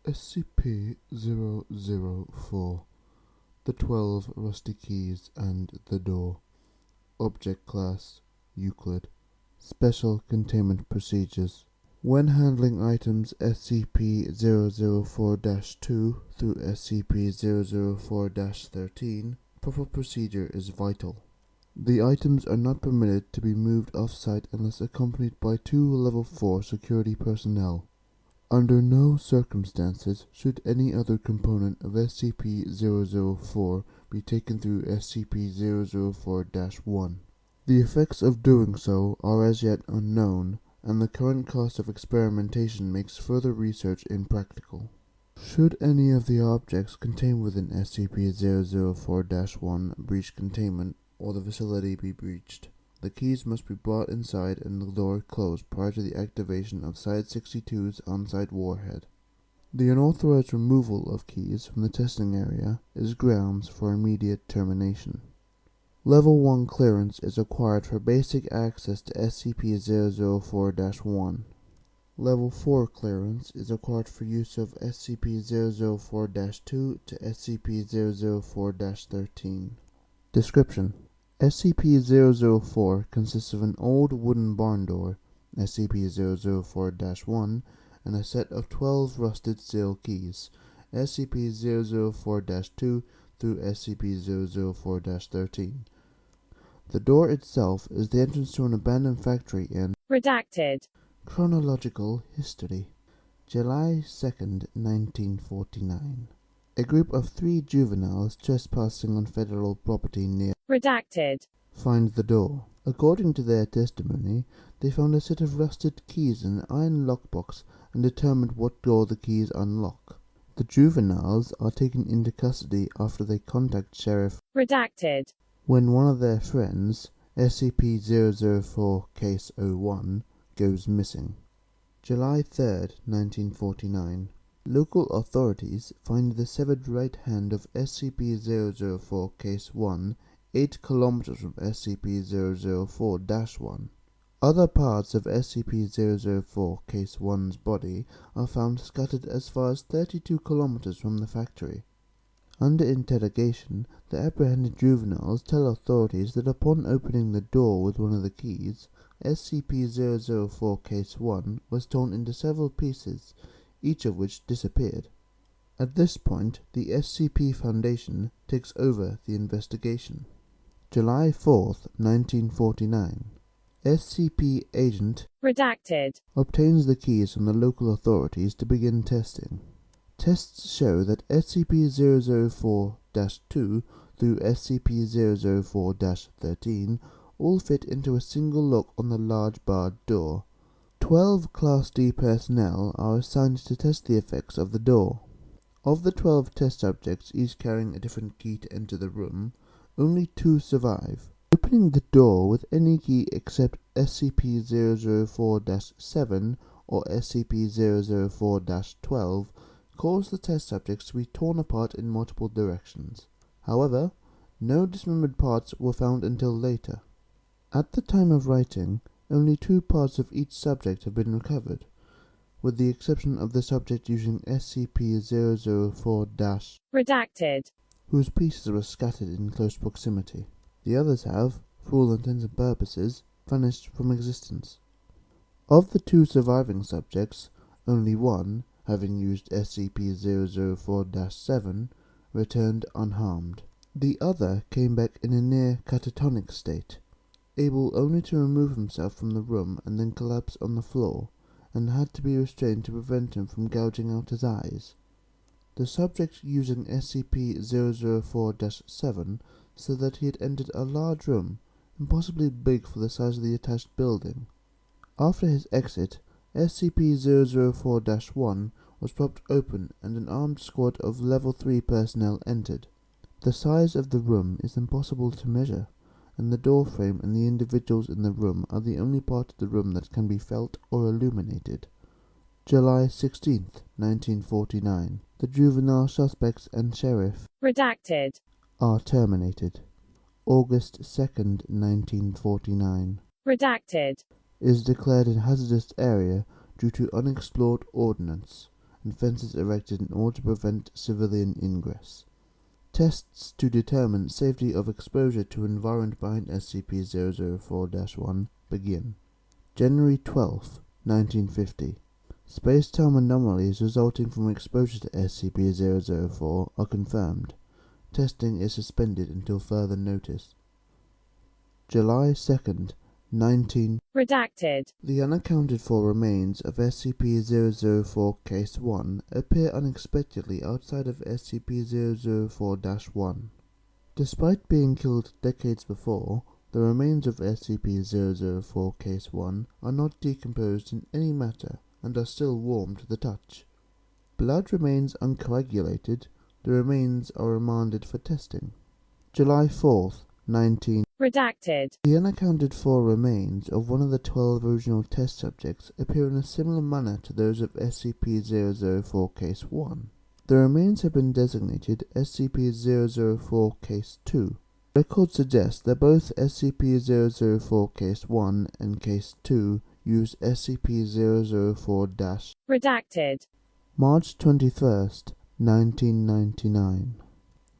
SCP-004. The 12 Rusty Keys and the Door. Object Class Euclid. Special Containment Procedures. When handling items SCP-004-2 through SCP-004-13, proper procedure is vital. The items are not permitted to be moved off-site unless accompanied by 2 Level 4 security personnel. Under no circumstances should any other component of SCP-004 be taken through SCP-004-1. The effects of doing so are as yet unknown, and the current cost of experimentation makes further research impractical. Should any of the objects contained within SCP-004-1 breach containment, or the facility be breached, the keys must be brought inside and the door closed prior to the activation of Site-62's on-site warhead. The unauthorized removal of keys from the testing area is grounds for immediate termination. Level 1 clearance is required for basic access to SCP-004-1. Level 4 clearance is required for use of SCP-004-2 to SCP-004-13. Description: SCP-004 consists of an old wooden barn door, SCP-004-1, and a set of 12 rusted steel keys, SCP-004-2 through SCP-004-13. The door itself is the entrance to an abandoned factory in Redacted. Chronological History. July 2nd, 1949. A group of 3 juveniles trespassing on federal property near Redacted. find the door. According to their testimony, they found a set of rusted keys in an iron lockbox and determined what door the keys unlock. The juveniles are taken into custody after they contact Sheriff Redacted. when one of their friends, SCP-004 Case 01, goes missing. July 3rd, 1949. Local authorities find the severed right hand of SCP-004 Case 1 8 kilometers from SCP-004-1. Other parts of SCP-004 Case 1's body are found scattered as far as 32 kilometers from the factory. Under interrogation, the apprehended juveniles tell authorities that upon opening the door with one of the keys, SCP-004 Case 1 was torn into several pieces, each of which disappeared. At this point, the SCP Foundation takes over the investigation. July 4th, 1949. SCP Agent Redacted. obtains the keys from the local authorities to begin testing. Tests show that SCP-004-2 through SCP-004-13 all fit into a single lock on the large barred door. 12 Class D personnel are assigned to test the effects of the door. Of the 12 test subjects, each carrying a different key to enter the room, only 2 survive. Opening the door with any key except SCP-004-7 or SCP-004-12 caused the test subjects to be torn apart in multiple directions. However, no dismembered parts were found until later. At the time of writing, only 2 parts of each subject have been recovered, with the exception of the subject using SCP-004- Redacted. whose pieces were scattered in close proximity. The others have, for all intents and purposes, vanished from existence. Of the 2 surviving subjects, only one, having used SCP-004-7, returned unharmed. The other came back in a near catatonic state, able only to remove himself from the room and then collapse on the floor, and had to be restrained to prevent him from gouging out his eyes. The subject using SCP-004-7 said that he had entered a large room, impossibly big for the size of the attached building. After his exit, SCP-004-1 was propped open and an armed squad of Level 3 personnel entered. The size of the room is impossible to measure, and the door frame and the individuals in the room are the only part of the room that can be felt or illuminated. July 16th, 1949. The juvenile suspects and sheriff Redacted. are terminated. August 2nd, 1949. Redacted. Is declared a hazardous area due to unexplored ordnance, and fences erected in order to prevent civilian ingress. Tests to determine safety of exposure to environment behind SCP-004-1 begin. January 12, 1950. Space-time anomalies resulting from exposure to SCP-004 are confirmed. Testing is suspended until further notice. July 2nd, 19. Redacted. The unaccounted for remains of SCP-004 Case 1 appear unexpectedly outside of SCP-004-1. Despite being killed decades before, the remains of SCP-004 Case 1 are not decomposed in any matter and are still warm to the touch. Blood remains uncoagulated. The remains are remanded for testing. July 4th, 19. Redacted. The unaccounted for remains of one of the 12 original test subjects appear in a similar manner to those of SCP-004 Case 1. The remains have been designated SCP-004 Case 2. Records suggest that both SCP-004 Case 1 and Case 2 use SCP-004-. Redacted. March 21st, 1999.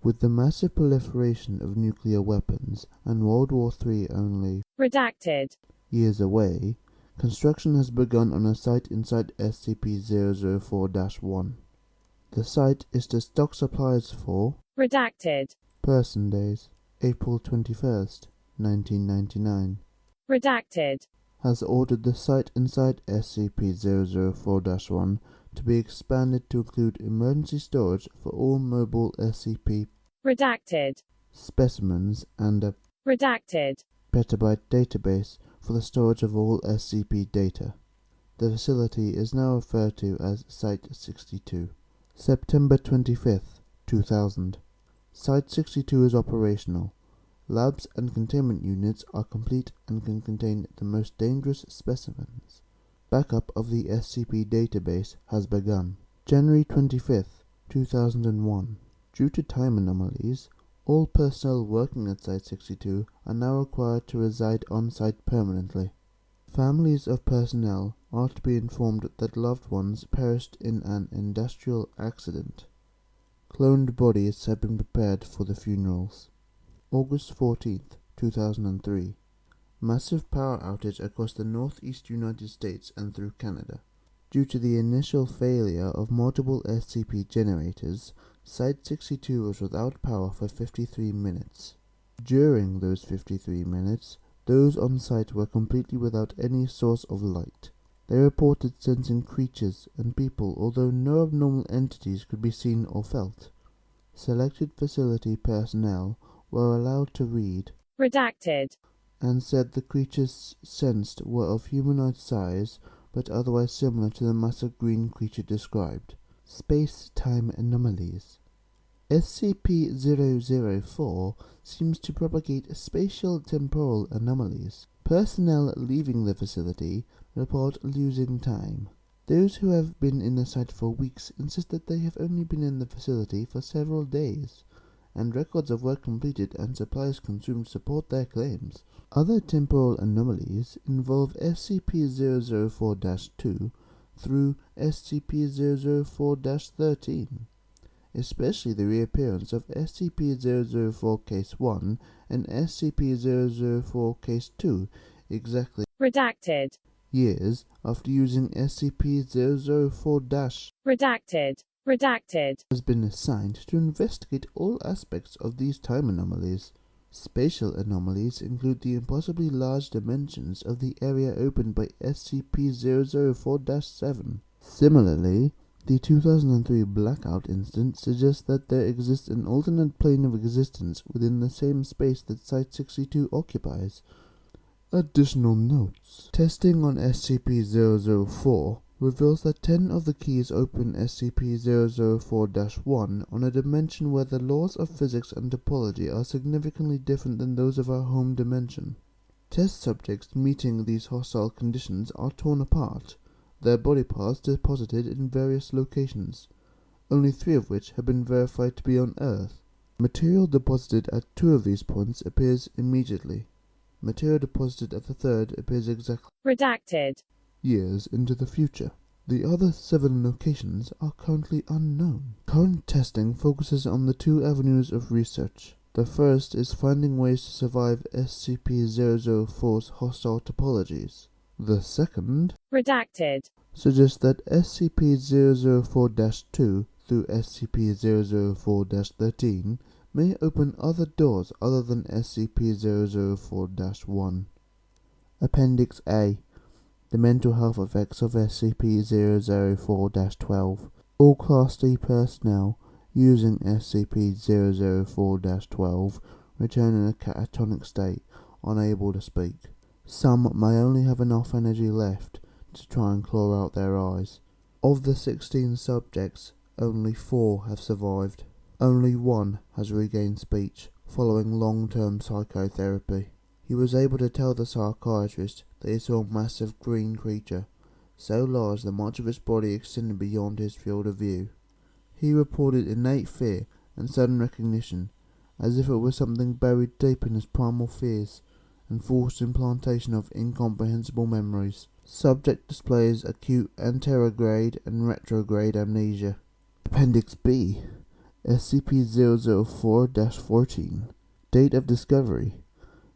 With the massive proliferation of nuclear weapons and World War III only Redacted. years away, construction has begun on a site inside SCP-004-1. The site is to stock supplies for Redacted. Person Days, April 21st, 1999. Redacted. Has ordered the site inside SCP-004-1 to be expanded to include emergency storage for all mobile SCP Redacted. specimens and a Redacted. petabyte database for the storage of all SCP data. The facility is now referred to as Site 62. September 25th, 2000. Site 62 is operational. Labs and containment units are complete and can contain the most dangerous specimens. Backup of the SCP database has begun. January 25th, 2001. Due to time anomalies, all personnel working at Site 62 are now required to reside on-site permanently. Families of personnel are to be informed that loved ones perished in an industrial accident. Cloned bodies have been prepared for the funerals. August 14th, 2003. Massive power outage across the northeast United States and through Canada. Due to the initial failure of multiple SCP generators, Site 62 was without power for 53 minutes. During those 53 minutes, those on site were completely without any source of light. They reported sensing creatures and people, although no abnormal entities could be seen or felt. Selected facility personnel were allowed to read Redacted. and said the creatures sensed were of humanoid size but otherwise similar to the massive green creature described. Space-time anomalies. SCP-004 seems to propagate spatial temporal anomalies. Personnel leaving the facility report losing time. Those who have been in the site for weeks insist that they have only been in the facility for several days, and records of work completed and supplies consumed support their claims. Other temporal anomalies involve SCP-004-2 through SCP-004-13, especially the reappearance of SCP-004 Case 1 and SCP-004 Case 2 exactly Redacted. years after using SCP-004- Redacted. Redacted. has been assigned to investigate all aspects of these time anomalies. Spatial anomalies include the impossibly large dimensions of the area opened by SCP-004-7. Similarly, the 2003 blackout incident suggests that there exists an alternate plane of existence within the same space that Site 62 occupies. Additional notes. Testing on SCP-004 reveals that 10 of the keys open SCP-004-1 on a dimension where the laws of physics and topology are significantly different than those of our home dimension. Test subjects meeting these hostile conditions are torn apart, their body parts deposited in various locations, only 3 of which have been verified to be on Earth. Material deposited at 2 of these points appears immediately. Material deposited at the 3rd appears exactly Redacted. years into the future. The other 7 locations are currently unknown. Current testing focuses on the 2 avenues of research. The first is finding ways to survive SCP-004's hostile topologies. The second, redacted, suggests that SCP-004-2 through SCP-004-13 may open other doors other than SCP-004-1. Appendix A. The mental health effects of SCP-004-12. All Class D personnel using SCP-004-12 return in a catatonic state, unable to speak. Some may only have enough energy left to try and claw out their eyes. Of the 16 subjects, only 4 have survived. Only 1 has regained speech following long-term psychotherapy. He was able to tell the psychiatrist that he saw a massive green creature, so large that much of its body extended beyond his field of view. He reported innate fear and sudden recognition, as if it was something buried deep in his primal fears, and forced implantation of incomprehensible memories. Subject displays acute anterograde and retrograde amnesia. Appendix B. SCP-004-14. Date of discovery: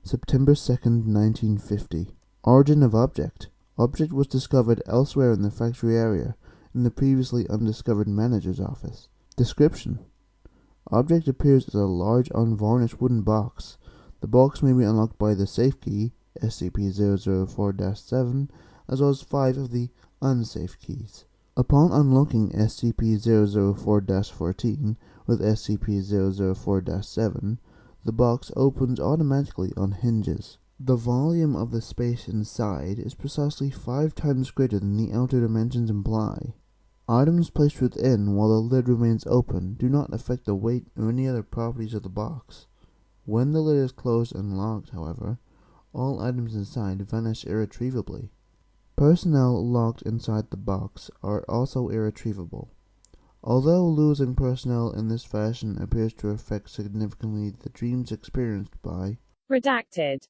September 2nd, 1950. Origin of object: Object was discovered elsewhere in the factory area, in the previously undiscovered manager's office. Description: Object appears as a large unvarnished wooden box. The box may be unlocked by the safe key, SCP-004-7, as well as 5 of the unsafe keys. Upon unlocking SCP-004-14 with SCP-004-7, the box opens automatically on hinges. The volume of the space inside is precisely 5 times greater than the outer dimensions imply. Items placed within while the lid remains open do not affect the weight or any other properties of the box. When the lid is closed and locked, however, all items inside vanish irretrievably. Personnel locked inside the box are also irretrievable. Although losing personnel in this fashion appears to affect significantly the dreams experienced by redacted,